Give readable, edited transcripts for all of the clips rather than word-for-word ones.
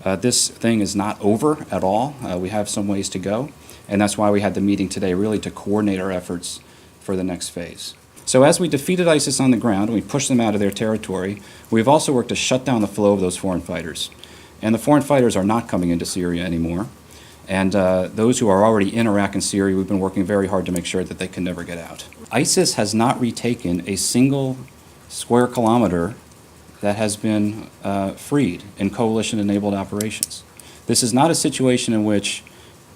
This thing is not over at all. We have some ways to go, and that's why we had the meeting today, really to coordinate our efforts for the next phase. So as we defeated ISIS on the ground and we pushed them out of their territory, we've also worked to shut down the flow of those foreign fighters. And the foreign fighters are not coming into Syria anymore. And those who are already in Iraq and Syria, we've been working very hard to make sure that they can never get out. ISIS has not retaken a single square kilometer that has been freed in coalition-enabled operations. This is not a situation in which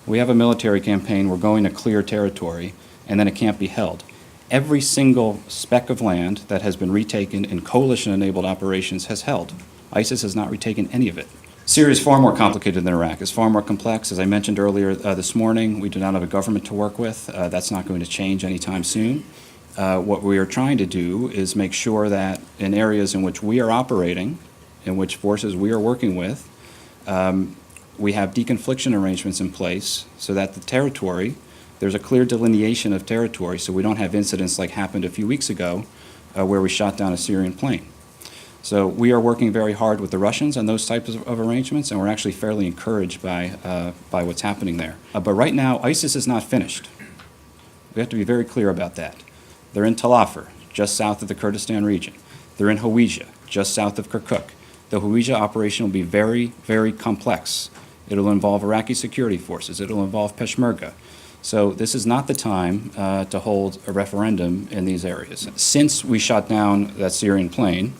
we have a military campaign, we're going to clear territory, and then it can't be held. Every single speck of land that has been retaken in coalition-enabled operations has held. ISIS has not retaken any of it. Syria is far more complicated than Iraq. It's far more complex. As I mentioned earlier this morning, we do not have a government to work with. That's not going to change anytime soon. What we are trying to do is make sure that in areas in which we are operating, in which forces we are working with, we have deconfliction arrangements in place so that the territory, there's a clear delineation of territory so we don't have incidents like happened a few weeks ago where we shot down a Syrian plane. So we are working very hard with the Russians on those types of arrangements, and we're actually fairly encouraged by what's happening there. But right now, ISIS is not finished. We have to be very clear about that. They're in Tal Afar, just south of the Kurdistan region. They're in Hawija, just south of Kirkuk. The Hawija operation will be very, very complex. It'll involve Iraqi security forces. It'll involve Peshmerga. So this is not the time to hold a referendum in these areas. Since we shot down that Syrian plane,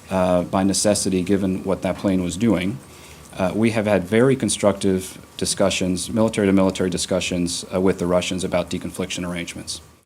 by necessity given what that plane was doing, we have had very constructive discussions, military-to-military discussions with the Russians about deconfliction arrangements.